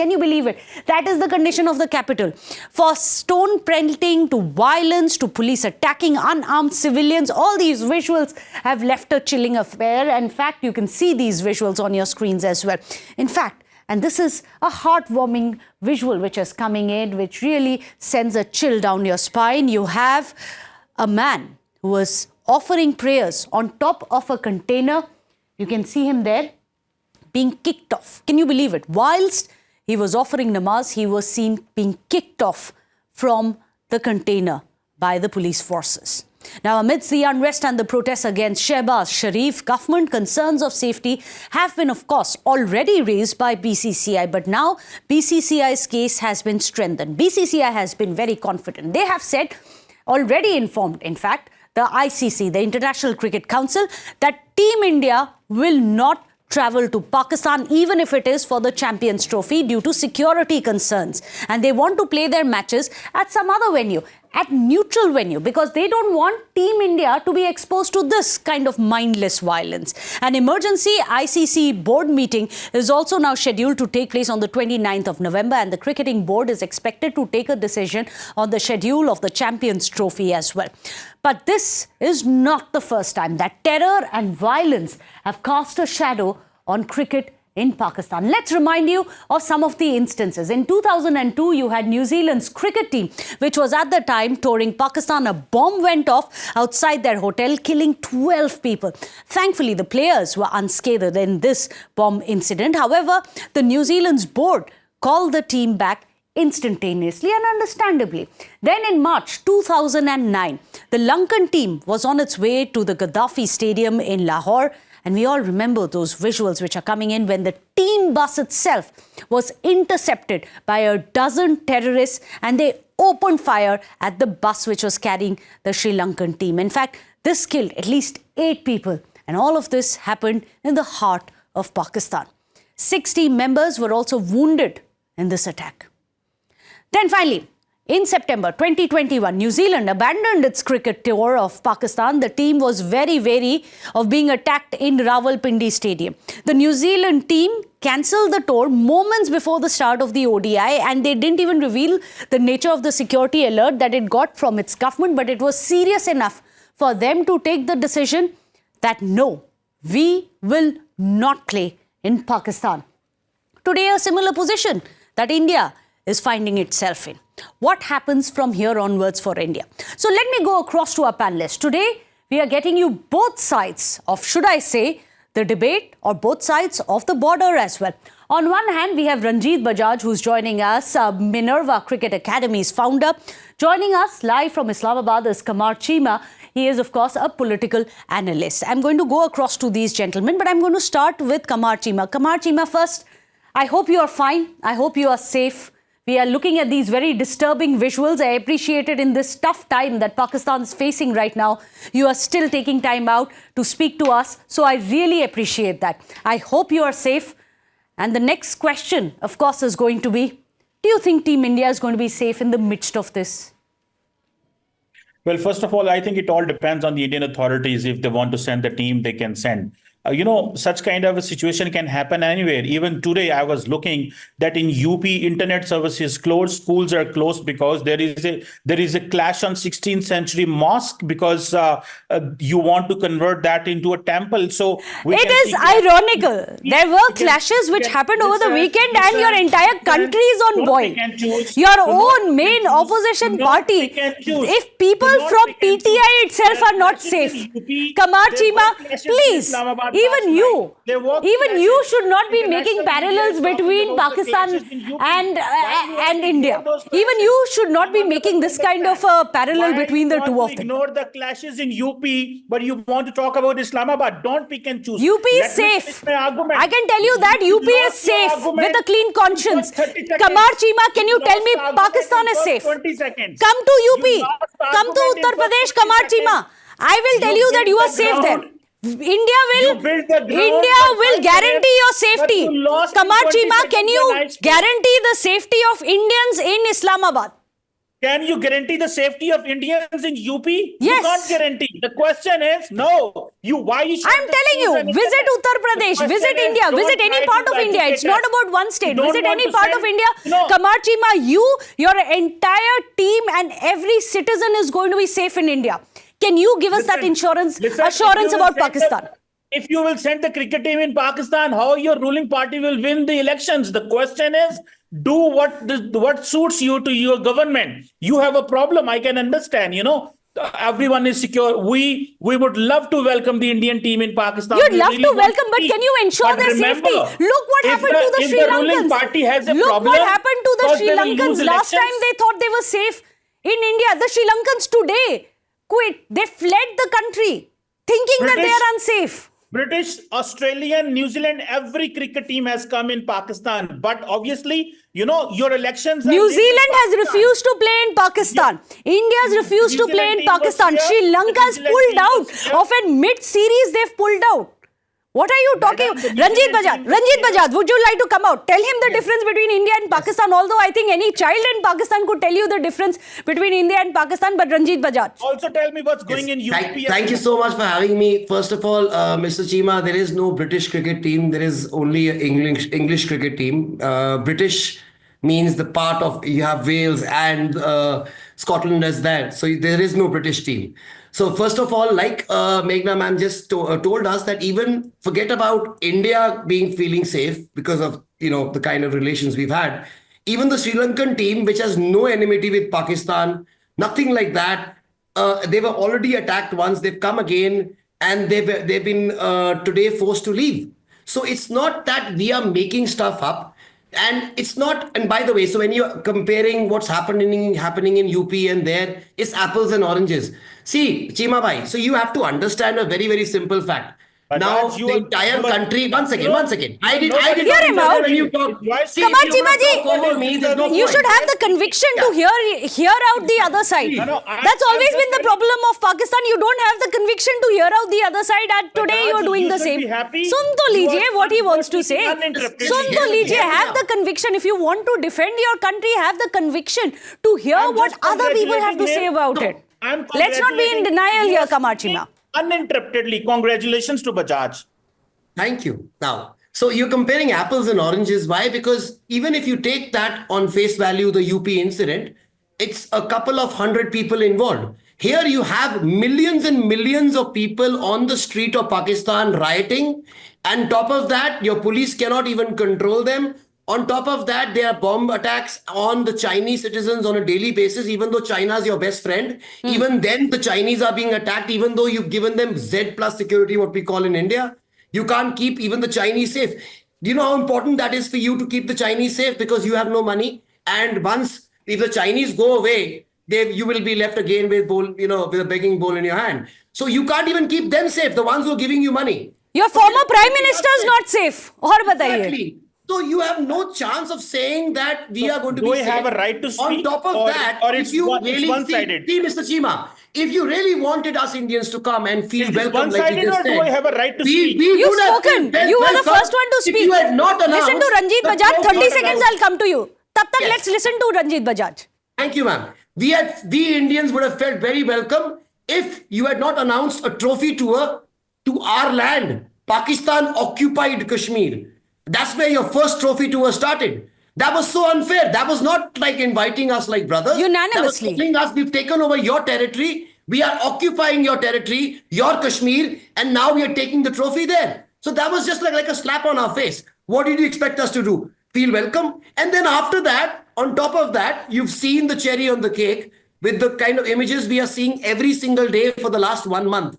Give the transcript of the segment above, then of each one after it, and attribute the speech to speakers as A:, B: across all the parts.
A: Can you believe it? That is the condition of the capital. For stone pelting to violence to police attacking unarmed civilians, all these visuals have left a chilling affair. In fact, you can see these visuals on your screens as well. In fact, and this is a heartwarming visual which is coming in, which really sends a chill down your spine. You have a man who was offering prayers on top of a container. You can see him there being kicked off. Can you believe it? Whilst he was offering namaz, he was seen being kicked off from the container by the police forces. Now, amidst the unrest and the protests against Shehbaz Sharif, government concerns of safety have been, of course, already raised by BCCI. But now BCCI's case has been strengthened. BCCI has been very confident. They have said, already informed, in fact, the ICC, the International Cricket Council, that Team India will not travel to Pakistan, even if it is for the Champions Trophy, due to security concerns. And they want to play their matches at some other venue, at neutral venue, because they don't want Team India to be exposed to this kind of mindless violence. An emergency ICC board meeting is also now scheduled to take place on the 29th of November, and the cricketing board is expected to take a decision on the schedule of the Champions Trophy as well. But this is not the first time that terror and violence have cast a shadow on cricket in Pakistan. Let's remind you of some of the instances. In 2002, you had New Zealand's cricket team, which was at the time touring Pakistan. A bomb went off outside their hotel, killing 12 people. Thankfully, the players were unscathed in this bomb incident. However, the New Zealand's board called the team back instantaneously and understandably. Then in March 2009, the Lankan team was on its way to the Gaddafi Stadium in Lahore. And we all remember those visuals which are coming in when the team bus itself was intercepted by a dozen terrorists and they opened fire at the bus which was carrying the Sri Lankan team. In fact, this killed at least 8 people. And all of this happened in the heart of Pakistan. 6 team members were also wounded in this attack. Then finally, in September 2021, New Zealand abandoned its cricket tour of Pakistan. The team was very wary of being attacked in Rawalpindi Stadium. The New Zealand team cancelled the tour moments before the start of the ODI, and they didn't even reveal the nature of the security alert that it got from its government. But it was serious enough for them to take the decision that no, we will not play in Pakistan. Today, a similar position that India is finding itself in. What happens from here onwards for India? So let me go across to our panelists. Today, we are getting you both sides of, should I say, the debate or both sides of the border as well. On one hand, we have Ranjit Bajaj, who's joining us, Minerva Cricket Academy's founder. Joining us live from Islamabad is Qamar Cheema. He is, of course, a political analyst. I'm going to go across to these gentlemen, but I'm going to start with Qamar Cheema. Qamar Cheema, first, I hope you are fine. I hope you are safe. We are looking at these very disturbing visuals. I appreciate it in this tough time that Pakistan is facing right now. You are still taking time out to speak to us. So I really appreciate that. I hope you are safe. And the next question, of course, is going to be, do you think Team India is going to be safe in the midst of this?
B: Well, first of all, I think it all depends on the Indian authorities. If they want to send the team, they can send. Such kind of a situation can happen anywhere. Even today, I was looking that in UP, internet services closed, schools are closed because there is a clash on 16th century mosque because you want to convert that into a temple. So
A: it is ironical. There were clashes which happened over the weekend, and your entire country is on boil. Your own main opposition party. If people from PTI itself are not safe, Qamar Cheema, please. Even you should not be making parallels between Pakistan and India. Even you should not be making this kind of a parallel between the two of them.
B: Ignore the clashes in UP, but you want to talk about Islamabad. Don't pick and choose.
A: UP is safe. I can tell you that UP is safe with a clean conscience. Qamar Cheema, can you tell me Pakistan is safe?
B: 20 seconds.
A: Come to UP. Come to Uttar Pradesh, Qamar Cheema. I will tell you that you are safe there. India will guarantee your safety. Qamar Cheema, can you guarantee the safety of Indians in Islamabad?
B: Can you guarantee the safety of Indians in UP? You
A: Yes.
B: can't guarantee. The question is, no. Why you shut
A: I'm
B: the
A: telling you,
B: schools and
A: visit
B: internet?
A: Uttar
B: The
A: Pradesh,
B: question
A: visit
B: is,
A: India,
B: don't
A: visit any
B: try
A: part
B: to
A: of India. It's
B: educate
A: not
B: us.
A: about one state.
B: You don't
A: Visit
B: want
A: any
B: to
A: part
B: send-
A: of India.
B: No.
A: Kamar Chima, your entire team and every citizen is going to be safe in India. Can you give us that
B: Listen, if
A: assurance
B: you will
A: about
B: send
A: Pakistan?
B: If you will send the cricket team in Pakistan, how your ruling party will win the elections? The question is, do what suits you to your government. You have a problem. I can understand. Everyone is secure. We would love to welcome the Indian team in Pakistan.
A: You'd
B: We
A: love
B: really
A: to
B: want
A: welcome, but
B: see.
A: can you ensure
B: But
A: their
B: remember,
A: safety? Look what
B: if
A: happened to the
B: if
A: Sri
B: the ruling
A: Lankans.
B: party has a
A: Look
B: problem,
A: what happened to the
B: first
A: Sri
B: they will
A: Lankans.
B: lose
A: Last time
B: elections.
A: they thought they were safe in India. The Sri Lankans today quit. They fled the country thinking that they
B: British-
A: are unsafe.
B: British, Australian, New Zealand, every cricket team has come in Pakistan. But obviously, your elections are
A: New
B: linked with
A: Zealand has
B: Pakistan.
A: refused to play in Pakistan. India has refused to
B: New
A: play
B: Zealand
A: in
B: team was
A: Pakistan.
B: here.
A: Sri Lanka
B: The
A: has
B: New Zealand
A: pulled
B: team
A: out
B: was here.
A: of a mid-series. They've pulled out. What are you talking?
B: the New
A: Ranjit
B: Zealand
A: Bajaj,
B: team was
A: Ranjit
B: here.
A: Bajaj, would you like to come out? Tell him the difference between India and Pakistan. Although I think any child in Pakistan could tell you the difference between India and Pakistan, but Ranjit Bajaj.
B: Also, tell me what's going in UP.
C: Thank you so much for having me. First of all, Mr. Chima, there is no British cricket team. There is only an English cricket team. British means the part of, you have Wales and Scotland as that. So there is no British team. So first of all, like Meghna ma'am just told us, that even forget about India feeling safe because of the kind of relations we've had. Even the Sri Lankan team, which has no enmity with Pakistan, nothing like that. They were already attacked once. They've come again, and they've been today forced to leave. So it's not that we are making stuff up. And it's not, and by the way, so when you're comparing what's happening in UP and there, it's apples and oranges. See, Chima bhai, so you have to understand a very, very simple fact.
B: But
C: Now,
B: Raj, you
C: the
B: are-
C: entire
B: you are-
C: country, one second. I did
A: Hear
C: not
A: him
C: interrupt
A: out.
C: when you talk.
B: Why-
C: See,
A: Kamar
C: if you
A: Chima
C: want to
A: ji,
C: talk over me, there's no
A: You
C: point.
A: should have the conviction to hear out the other side.
B: No,
A: That's always been the problem of Pakistan. You don't have the conviction to hear out the other side, and
B: But
A: today
B: Raj,
A: you're doing
B: you
A: the
B: should
A: same.
B: be happy.
A: Sun to
B: You
A: lijiye
B: are-
A: what he
B: you
A: wants
B: are
A: to say.
B: speaking uninterrupted.
A: Sun to
C: Hear me
A: lijiye, have
C: out.
A: the conviction. If you want to defend your country, have the conviction to hear
B: I'm
A: what
B: just
A: other people have to
B: congratulating
A: say
B: him.
A: about
B: No,
A: it.
B: I'm
A: Let's not be in
B: congratulating
A: denial
B: you
A: here,
B: are
A: Kamar
B: speaking
A: Chima.
B: Uninterruptedly. Congratulations to Bajaj.
C: Thank you. Now, so you're comparing apples and oranges. Why? Because even if you take that on face value, the UP incident, it's a couple of 100 people involved. Here you have millions and millions of people on the street of Pakistan rioting. And top of that, your police cannot even control them. On top of that, there are bomb attacks on the Chinese citizens on a daily basis, even though China is your best friend. Even then, the Chinese are being attacked, even though you've given them Z plus security, what we call in India. You can't keep even the Chinese safe. Do you know how important that is for you to keep the Chinese safe? Because you have no money. And once, if the Chinese go away, you will be left again with with a begging bowl in your hand. So you can't even keep them safe, the ones who are giving you money.
A: Your former Prime Minister is not safe. और बताइए.
C: Exactly. So you have no chance of saying that we are going to
B: do
C: be
B: we
C: safe.
B: have a right to
C: On
B: speak,
C: top of
B: or-
C: that,
B: or
C: if
B: it's
C: you
B: one- it's
C: really
B: one-sided?
C: see, Mr. Chima, if you really wanted us Indians to come and feel
B: Is this
C: welcome, like
B: one-sided
C: you just
B: or do
C: said,
B: I have a right to
C: we
B: speak?
A: You've
C: would have
A: spoken.
C: felt
A: You were the
C: welcome
A: first one to
C: if
A: speak.
C: you had not announced
A: Listen to Ranjit
C: the
A: Bajaj.
C: vote
A: 30
C: not
A: seconds,
C: announced.
A: I'll come to you. Tab tak
C: Yes.
A: let's listen to Ranjit Bajaj.
C: Thank you, ma'am. We Indians would have felt very welcome if you had not announced a trophy tour to our land. Pakistan occupied Kashmir. That's where your first trophy tour started. That was so unfair. That was not like inviting us like brothers.
A: Unanimously.
C: That was telling us we've taken over your territory. We are occupying your territory, your Kashmir, and now we are taking the trophy there. So that was just like a slap on our face. What did you expect us to do? Feel welcome? And then after that, on top of that, you've seen the cherry on the cake with the kind of images we are seeing every single day for the last 1 month.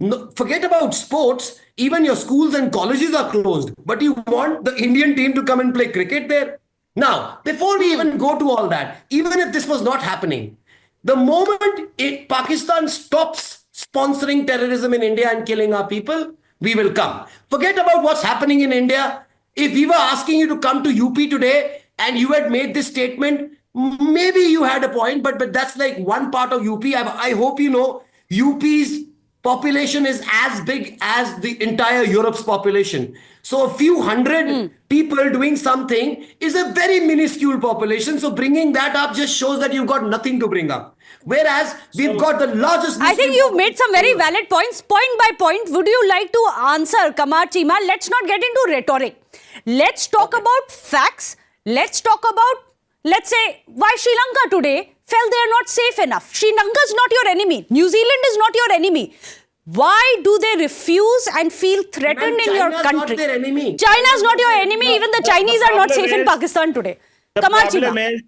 C: No, forget about sports. Even your schools and colleges are closed. But you want the Indian team to come and play cricket there? Now, before we even go to all that, even if this was not happening, the moment Pakistan stops sponsoring terrorism in India and killing our people, we will come. Forget about what's happening in India. If we were asking you to come to UP today and you had made this statement, maybe you had a point, but that's like one part of UP. I hope you know UP's population is as big as the entire Europe's population. So a few hundred people doing something is a very minuscule population. So bringing that up just shows that you've got nothing to bring up. Whereas we've got the largest.
A: I think
C: Muslim
A: you've made some very
C: population.
A: valid points, point by point. Would you like to answer, Kamar Cheema? Let's not get into rhetoric. Let's talk about facts. Let's talk about, let's say, why Sri Lanka today felt they are not safe enough. Sri Lanka is not your enemy. New Zealand is not your enemy. Why do they refuse and feel threatened
C: Ma'am,
A: in your
C: China's
A: country?
C: not their enemy.
A: China is not your enemy. Even the Chinese are not
B: problem
A: safe in
B: is-
A: Pakistan today.
B: The
A: Kamar
B: problem
A: Cheema.
B: is,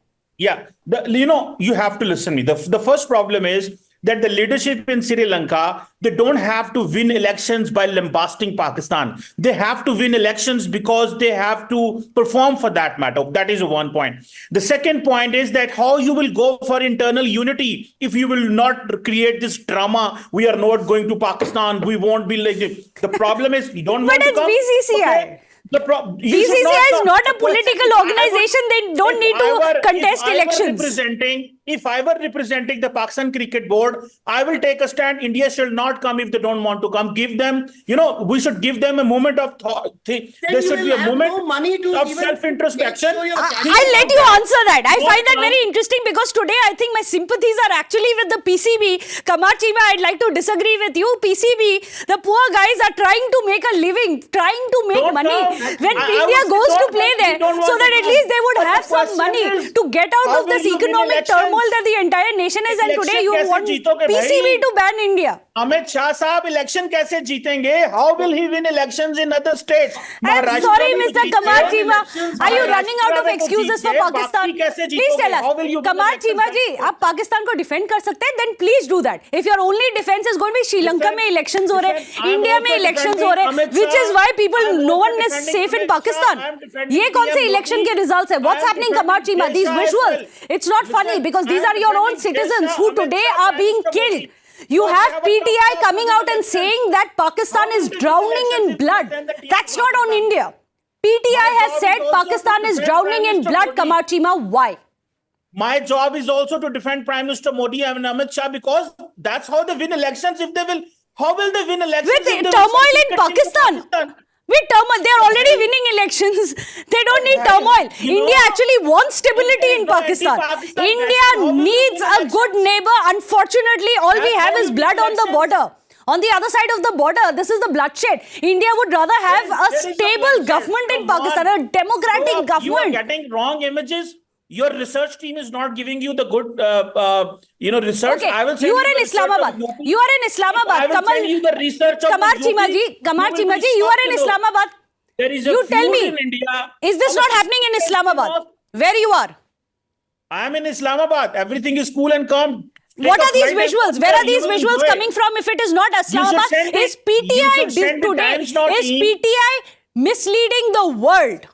B: you have to listen to me. The first problem is that the leadership in Sri Lanka, they don't have to win elections by lambasting Pakistan. They have to win elections because they have to perform for that matter. That is one point. The second point is that how you will go for internal unity if you will not create this drama. We are not going to Pakistan. We won't be like this. The problem is you don't
A: But
B: want to
A: it's
B: come.
A: BCCI.
B: Okay. You should
A: BCCI is
B: come.
A: not a political organization. They don't need to contest elections.
B: If I were representing the Pakistan Cricket Board, I will take a stand. India should not come if they don't want to come. Give them, we should give them a moment of thought. There
C: you
B: should be
C: will
B: a
C: have
B: moment
C: no money to
B: of
C: even
B: self-introspection.
C: make sure your
A: I'll let you answer that. I find that very interesting because today I think my sympathies are actually with the PCB. Kamar Cheema, I'd like to disagree with you. PCB, the poor guys are trying to make a living, trying to make
B: Don't
A: money.
B: come.
A: When
B: I
A: India
B: was
A: goes to
B: told
A: play
B: that
A: there,
B: we don't
A: so
B: want
A: that
B: to
A: at
B: come.
A: least they would
B: But the
A: have some
B: question
A: money
B: is,
A: to get out
B: how
A: of this
B: will you win
A: economic
B: elections?
A: turmoil that the entire nation is, and today
B: Election
A: you
B: कैसे
A: want
B: जीतोगे भाई?
A: PCB to ban India.
B: Amit Shah साहब election कैसे जीतेंगे? How will he win elections in other states?
A: I'm
B: Maharashtra
A: sorry,
B: में
A: Mr.
B: जीते,
A: Kamar Cheema. Are you
B: Maharashtra
A: running out of
B: में तो
A: excuses for
B: जीते,
A: Pakistan?
B: बाकी कैसे
A: Please
B: जीतोगे?
A: tell
B: How will you
A: us.
B: win
A: Kamar
B: elections?
A: Cheema ji, आप पाकिस्तान को defend कर सकते हैं? Then please do that. If your only defense is going to be Sri Lanka में elections हो रहे हैं,
B: I'm
A: इंडिया में
B: also
A: elections
B: defending
A: हो रहे हैं,
B: Amit
A: which is
B: Shah.
A: why people,
B: I'm
A: no
B: also
A: one is
B: defending
A: safe in
B: Amit Shah.
A: Pakistan.
B: I'm defending
A: ये कौन से
B: PM
A: election के
B: Modi.
A: results है? What's
B: I'm
A: happening, Kamar
B: defending
A: Cheema? These
B: Desha as
A: visuals.
B: well.
A: It's not funny
B: Listen,
A: because these
B: I'm
A: are your own
B: defending
A: citizens
B: Desha,
A: who
B: Amit
A: today
B: Shah,
A: are being
B: Mr.
A: killed.
B: Modi.
A: You
B: Don't
A: have
B: have a
A: PTI
B: top
A: coming out and
B: election.
A: saying that Pakistan
B: How
A: is
B: will the
A: drowning in
B: elections
A: blood.
B: defend the team
A: That's not on
B: Pakistan?
A: India. PTI
B: My
A: has
B: job
A: said
B: is also
A: Pakistan
B: to
A: is
B: defend
A: drowning
B: Prime
A: in
B: Minister
A: blood.
B: Modi.
A: Kamar Cheema, why?
B: My job is also to defend Prime Minister Modi and Amit Shah because that's how they win elections. How will they win elections?
A: With
B: if they
A: turmoil
B: will
A: in
B: succeed
A: Pakistan. With turmoil, they are already winning elections. They don't need turmoil.
B: You know,
A: India actually wants stability in
B: there's no
A: Pakistan.
B: anti-Pakistan
A: India
B: faction. How will they
A: needs
B: win
A: a
B: elections?
A: good neighbor. Unfortunately, all we
B: That's
A: have
B: how
A: is
B: you
A: blood
B: win
A: on the
B: elections.
A: border. On the other side of the border, this is the bloodshed. India would rather have a
B: There is no
A: stable
B: bloodshed.
A: government in
B: Come
A: Pakistan,
B: on.
A: a democratic
B: You are
A: government.
B: getting wrong images. Your research team is not giving you the good, research.
A: Okay,
B: I will send
A: you are
B: the
A: in
B: research of
A: Islamabad.
B: UP.
A: You are in Islamabad.
B: I will send you the research of
A: Kamar
B: the
A: Cheema
B: UP.
A: ji, Kamar
B: You will
A: Cheema
B: be
A: ji, you are
B: shocked
A: in
B: to know.
A: Islamabad.
B: There is a
A: You tell
B: feud
A: me,
B: in India.
A: is this
B: of
A: not
B: a
A: happening in
B: system
A: Islamabad?
B: of-
A: Where you are?
B: I am in Islamabad. Everything is cool and calm.
A: What
B: Take a
A: are these
B: flight and
A: visuals?
B: come
A: Where
B: there.
A: are these
B: You will
A: visuals
B: enjoy it.
A: coming from if it is not Islamabad?
B: send
A: Is
B: it- you
A: PTI
B: should send the
A: today,
B: Times Now
A: is
B: team.
A: PTI misleading the world?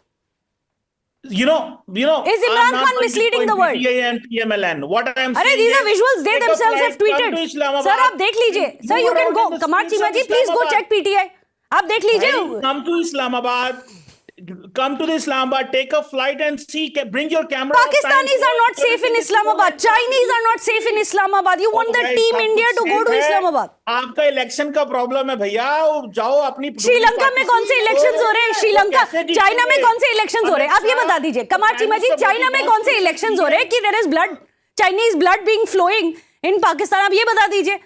B: Is
A: Imran Khan misleading the world?
B: PTA and PMLN. What I am
A: अरे
B: saying
A: these are
B: is,
A: visuals they
B: take a
A: themselves
B: flight,
A: have tweeted.
B: come to Islamabad.
A: Sir, आप देख लीजिए. Sir, you
B: Move
A: can
B: around
A: go.
B: in the
A: Kamar
B: streets
A: Cheema
B: of
A: ji, please go
B: Islamabad.
A: check PTI. आप देख लीजिए.
B: Hey, come to Islamabad. Come to the Islamabad. Take a flight and see. Bring your camera. of
A: Pakistanis
B: Times
A: are not
B: Now.
A: safe in Islamabad. Chinese are not safe in Islamabad. You want the
B: भाई,
A: team
B: सब
A: India
B: कुछ
A: to go to
B: safe है।
A: Islamabad.
B: आपका election का problem है भैया. जाओ अपनी
A: श्रीलंका में कौन से इलेक्शंस हो रहे हैं? श्रीलंका, चाइना में कौन से इलेक्शंस हो रहे हैं? आप ये बता दीजिए. कमार चीमा जी, चाइना में कौन से इलेक्शंस हो रहे हैं कि there is blood, Chinese blood being flowing in Pakistan? आप ये बता दीजिए.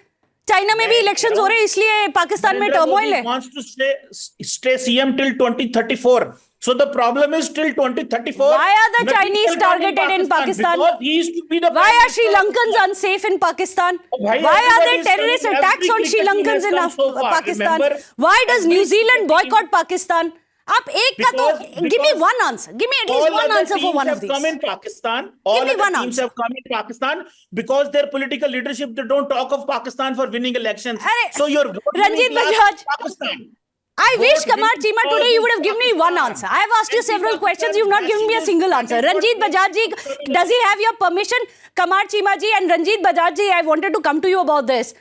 A: चाइना में भी इलेक्शंस हो रहे हैं इसलिए पाकिस्तान में टर्मोइल है.
B: wants to stay CM till 2034. So the problem is till 2034.
A: Why are the
B: nothing
A: Chinese
B: will come
A: targeted in Pakistan?
B: Because he is to be the
A: Why
B: prime
A: are Sri
B: minister.
A: Lankans unsafe in Pakistan?
B: bhai,
A: Why are
B: everybody
A: there
B: is
A: terrorist
B: coming.
A: attacks on
B: Every
A: Sri
B: cricket team
A: Lankans
B: has
A: in
B: come so far.
A: Pakistan?
B: Remember,
A: Why does
B: every
A: New Zealand
B: cricket team-
A: boycott Pakistan? आप एक का तो give me
B: because
A: one answer. Give me at least
B: all
A: one
B: other
A: answer for
B: teams
A: one
B: have
A: of these.
B: come in Pakistan. All
A: Give me
B: other
A: one
B: teams
A: answer.
B: have come in Pakistan because their political leadership, they don't talk of Pakistan for winning elections.
A: Arre,
B: So your vote
A: Ranjit
B: winning class
A: Bajaj.
B: is Pakistan.
A: I wish,
B: Vote
A: Kamar
B: winning
A: Cheema,
B: all
A: today you would
B: these
A: have given me one answer. I have asked you several questions. You've not given me a single answer. Ranjit Bajaj ji, does he have your permission? Kamar Cheema ji and Ranjit Bajaj ji, I wanted to come to you about this.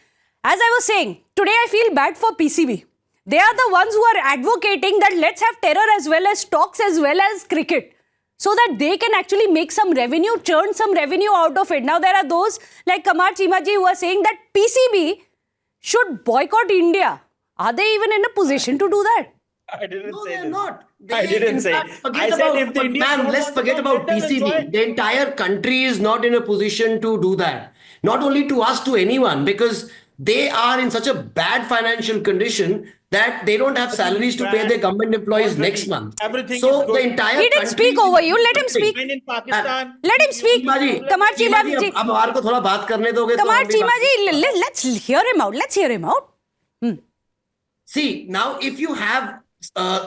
A: As I was saying, today I feel bad for PCB. They are the ones who are advocating that let's have terror as well as stocks as well as cricket, so that they can actually make some revenue, churn some revenue out of it. Now there are those like Kamar Cheema ji who are saying that PCB should boycott India. Are they even in a position to do that?
B: I didn't
C: No,
B: say
C: they're
B: this.
C: not.
B: I didn't say.
C: Forget
B: I said
C: about,
B: if the Indians
C: man,
B: don't
C: let's
B: want to
C: forget
B: join,
C: about
B: let them
C: PCB.
B: join.
C: The entire country is not in a position to do that. Not only to us, to anyone, because they are in such a bad financial condition that they don't have salaries to pay their government employees
B: Already.
C: next month.
B: Everything
C: So
B: is good.
C: the entire
A: He didn't
C: country
A: speak over you. Let him speak.
B: When in Pakistan,
A: Let him speak.
C: Cheema ji,
A: Kamar
C: Cheema
A: Cheema
C: ji,
A: ji.
C: अब हमारे को थोड़ा बात करने दोगे तो
A: Kamar
C: हम भी
A: Cheema
C: बात-
A: ji, let's hear him out. Let's hear him out.
C: See, now if you have,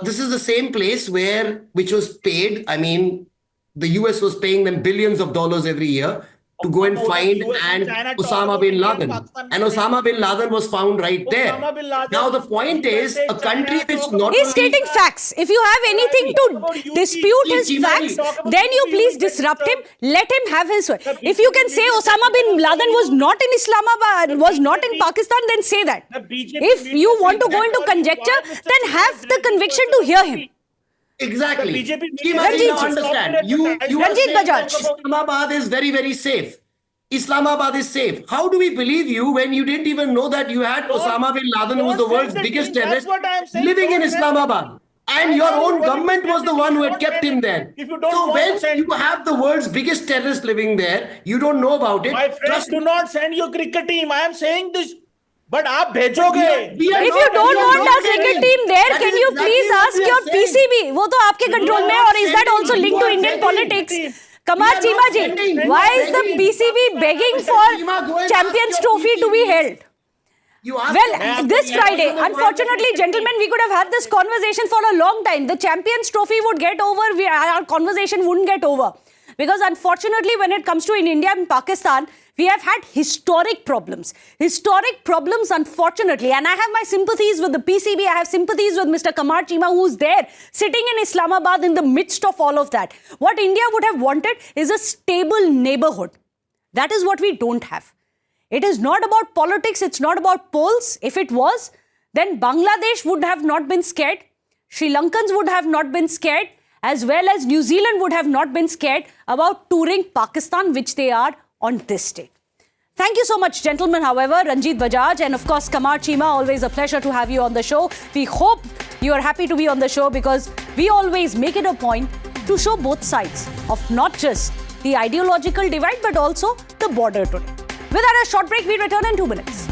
C: this is the same place which was paid, I mean, the US was paying them billions of dollars every year to go and
B: Of course,
C: find
B: US and
C: and
B: China talk
C: Osama
B: about
C: bin
B: India,
C: Laden.
B: Pakistan,
C: And Osama bin Laden was found right there.
B: Osama bin Laden,
C: Now the point is,
B: USA,
C: a country
B: China
C: which
B: talk
C: not
B: about-
A: He's
C: only...
A: stating facts. If you have anything to dispute his
C: Cheema ji,
A: facts,
B: talk about
A: then you
B: the
A: please
B: US
A: disrupt him. Let him have his way.
B: The
A: If you can
B: BJP
A: say Osama bin Laden was not in Islamabad, was not in Pakistan, then say that.
B: The BJP
A: If you
B: leader
A: want to
B: said
A: go
B: that
A: into
B: was
A: conjecture,
B: why Mr.
A: then
B: Cheema
A: have
B: is
A: the
B: ready
A: conviction
B: for
A: to hear him.
C: Exactly.
B: The BJP
C: Cheema ji,
A: Ranjit
C: now
A: ji.
C: understand. You are
A: Ranjit
C: saying that
A: Bajaj.
C: Islamabad is very, very safe. Islamabad is safe. How do we believe you when you didn't even know that you had Osama bin Laden, who was the
B: don't
C: world's
B: send the
C: biggest
B: team. That's
C: terrorist,
B: what I am saying.
C: living in
B: Don't send
C: Islamabad? And
B: I
C: your
B: know
C: own
B: you
C: government
B: want
C: was
B: to
C: the
B: send
C: one
B: it.
C: who had
B: Don't
C: kept
B: send
C: him
B: it.
C: there.
B: If you don't
C: So
B: want
C: when
B: to send-
C: you have the world's biggest terrorist living there, you don't know about it.
B: My friends,
C: Trust
B: do
C: me.
B: not send your cricket team. I am saying this. But आप भेजोगे.
C: We are
A: If
C: not-
A: you don't
C: we are
A: want
C: not
A: our
C: saying.
A: cricket team there,
C: That
A: can
C: is
A: you
C: exactly
A: please
C: what
A: ask
C: we are
A: your
C: saying.
A: PCB? वो तो आपके control
C: are
A: में
C: not
A: और is that
C: sending.
A: also linked
C: You
A: to
C: are
A: Indian
C: sending.
A: politics?
C: We
A: Kamar
C: are not
A: Cheema ji,
C: sending.
A: why
C: You are
A: is the
C: begging.
A: PCB begging
C: Mr.
A: for
C: Cheema, go and
A: Champions
C: ask your
A: Trophy to be
C: PCB.
A: held?
C: You ask
A: Well,
C: them.
A: this
C: You are
A: Friday,
C: the one-
A: unfortunately, gentlemen, we could have had this conversation for a long time. The Champions Trophy would get over, our conversation wouldn't get over. Because unfortunately, when it comes to in India and Pakistan, we have had historic problems. Historic problems, unfortunately. And I have my sympathies with the PCB. I have sympathies with Mr. Kamar Cheema, who's there, sitting in Islamabad in the midst of all of that. What India would have wanted is a stable neighborhood. That is what we don't have. It is not about politics. It's not about polls. If it was, then Bangladesh would have not been scared. Sri Lankans would have not been scared, as well as New Zealand would have not been scared about touring Pakistan, which they are on this day. Thank you so much, gentlemen. However, Ranjit Bajaj and of course Kamar Cheema, always a pleasure to have you on the show. We hope you are happy to be on the show because we always make it a point to show both sides of not just the ideological divide but also the border today. Without a short break, we return in 2 minutes.